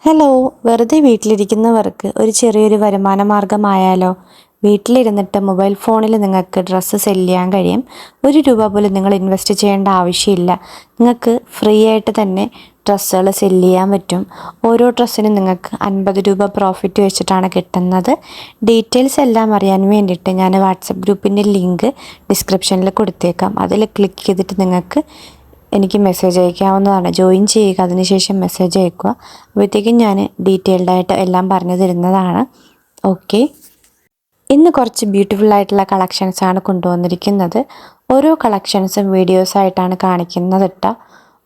Hello, വെറുതെ വീട്ടിലിരിക്കുന്നവർക്ക് ഒരു ചെറിയൊരു വരുമാന മാർഗമായാലോ? വീട്ടിലിരുന്നിട്ട് മൊബൈൽ ഫോണിൽ നിങ്ങൾക്ക് ഡ്രസ്സ് സെല് ചെയ്യാൻ കഴിയും. രൂപ പോലും നിങ്ങൾ ഇൻവെസ്റ്റ് ചെയ്യേണ്ട ആവശ്യമില്ല. നിങ്ങൾക്ക് ഫ്രീ ആയിട്ട് തന്നെ ഡ്രസ്സുകൾ സെല് ചെയ്യാൻ പറ്റും. ഓരോ ഡ്രസ്സിനും നിങ്ങൾക്ക് 50 രൂപ പ്രോഫിറ്റ് വെച്ചിട്ടാണ് കിട്ടുന്നത്. ഡീറ്റെയിൽസ് എല്ലാം അറിയാൻ വേണ്ടിയിട്ട് ഞാൻ വാട്സപ്പ് ഗ്രൂപ്പിൻ്റെ ലിങ്ക് ഡിസ്ക്രിപ്ഷനിൽ കൊടുത്തേക്കാം. അതിൽ ക്ലിക്ക് ചെയ്തിട്ട് നിങ്ങൾക്ക് എനിക്ക് മെസ്സേജ് അയക്കാവുന്നതാണ്. ജോയിൻ ചെയ്യുക, അതിനുശേഷം മെസ്സേജ് അയക്കുക. അപ്പോഴത്തേക്കും ഞാൻ ഡീറ്റെയിൽഡായിട്ട് എല്ലാം പറഞ്ഞു തരുന്നതാണ്. ഓക്കെ, ഇന്ന് കുറച്ച് ബ്യൂട്ടിഫുൾ ആയിട്ടുള്ള കളക്ഷൻസാണ് കൊണ്ടുവന്നിരിക്കുന്നത്. ഓരോ കളക്ഷൻസും വീഡിയോസായിട്ടാണ് കാണിക്കുന്നത് കേട്ടോ.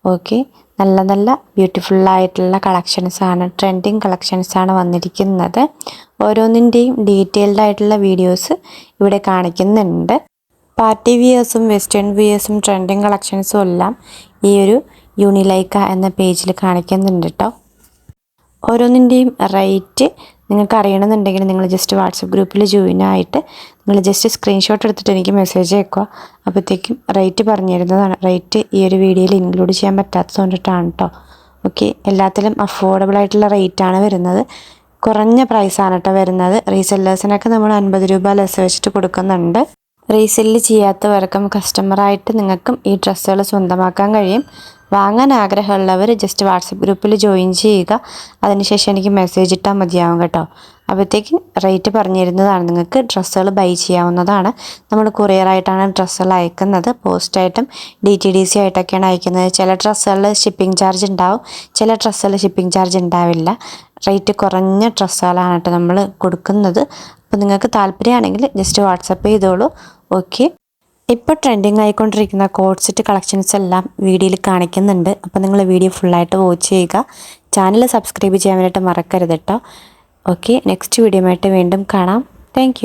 ഓക്കെ, നല്ല നല്ല ബ്യൂട്ടിഫുള്ളായിട്ടുള്ള കളക്ഷൻസാണ്, ട്രെൻഡിങ് കളക്ഷൻസാണ് വന്നിരിക്കുന്നത്. ഓരോന്നിൻ്റെയും ഡീറ്റെയിൽഡായിട്ടുള്ള വീഡിയോസ് ഇവിടെ കാണിക്കുന്നുണ്ട്. പാർട്ടി വിയേഴ്സും വെസ്റ്റേൺ വിയേഴ്സും ട്രെൻഡിങ് കളക്ഷൻസും എല്ലാം ഈ ഒരു യൂണിലൈക്ക എന്ന പേജിൽ കാണിക്കുന്നുണ്ട് കേട്ടോ. ഓരോന്നിൻ്റെയും റേറ്റ് നിങ്ങൾക്ക് അറിയണമെന്നുണ്ടെങ്കിൽ നിങ്ങൾ ജസ്റ്റ് വാട്സപ്പ് ഗ്രൂപ്പിൽ ജോയിൻ ആയിട്ട് നിങ്ങൾ ജസ്റ്റ് സ്ക്രീൻഷോട്ട് എടുത്തിട്ട് എനിക്ക് മെസ്സേജ് അയക്കുക. അപ്പോഴത്തേക്കും റേറ്റ് പറഞ്ഞു തരുന്നതാണ്. റേറ്റ് ഈ ഒരു വീഡിയോയിൽ ഇൻക്ലൂഡ് ചെയ്യാൻ പറ്റാത്തത് കൊണ്ടിട്ടാണ് കേട്ടോ. ഓക്കെ, എല്ലാത്തിലും അഫോർഡബിൾ ആയിട്ടുള്ള റേറ്റാണ് വരുന്നത്. കുറഞ്ഞ പ്രൈസാണ് കേട്ടോ വരുന്നത്. റീസെല്ലേഴ്സിനൊക്കെ നമ്മൾ 50 രൂപ ലെസ് വെച്ചിട്ട് കൊടുക്കുന്നുണ്ട്. റീസെല്ല് ചെയ്യാത്തവർക്കും കസ്റ്റമറായിട്ട് നിങ്ങൾക്കും ഈ ഡ്രസ്സുകൾ സ്വന്തമാക്കാൻ കഴിയും. വാങ്ങാൻ ആഗ്രഹമുള്ളവർ ജസ്റ്റ് വാട്സപ്പ് ഗ്രൂപ്പിൽ ജോയിൻ ചെയ്യുക. അതിനുശേഷം എനിക്ക് മെസ്സേജ് ഇട്ടാൽ മതിയാവും കേട്ടോ. അപ്പോഴത്തേക്കും റേറ്റ് പറഞ്ഞു തരുന്നതാണ്. നിങ്ങൾക്ക് ഡ്രസ്സുകൾ ബൈ ചെയ്യാവുന്നതാണ്. നമ്മൾ കൊറിയറായിട്ടാണ് ഡ്രസ്സുകൾ അയക്കുന്നത്. പോസ്റ്റായിട്ടും DTDC ആയിട്ടൊക്കെയാണ് അയക്കുന്നത്. ചില ഡ്രസ്സുകളിൽ ഷിപ്പിംഗ് ചാർജ് ഉണ്ടാവും, ചില ഡ്രസ്സുകളിൽ ഷിപ്പിംഗ് ചാർജ് ഉണ്ടാവില്ല. റേറ്റ് കുറഞ്ഞ ഡ്രസ്സുകളാണ് കേട്ടോ നമ്മൾ കൊടുക്കുന്നത്. അപ്പോൾ നിങ്ങൾക്ക് താല്പര്യമാണെങ്കിൽ ജസ്റ്റ് വാട്സപ്പ് ചെയ്തോളൂ. ഓക്കെ, ഇപ്പോൾ ട്രെൻഡിങ് ആയിക്കൊണ്ടിരിക്കുന്ന കോഡ് സെറ്റ് കളക്ഷൻസ് എല്ലാം വീഡിയോയിൽ കാണിക്കുന്നുണ്ട്. അപ്പോൾ നിങ്ങൾ വീഡിയോ ഫുള്ളായിട്ട് വാച്ച് ചെയ്യുക. ചാനൽ സബ്സ്ക്രൈബ് ചെയ്യാൻ വേണ്ടിയിട്ട് മറക്കരുത് കേട്ടോ. ഓക്കെ, നെക്സ്റ്റ് വീഡിയോ ആയിട്ട് വീണ്ടും കാണാം. താങ്ക്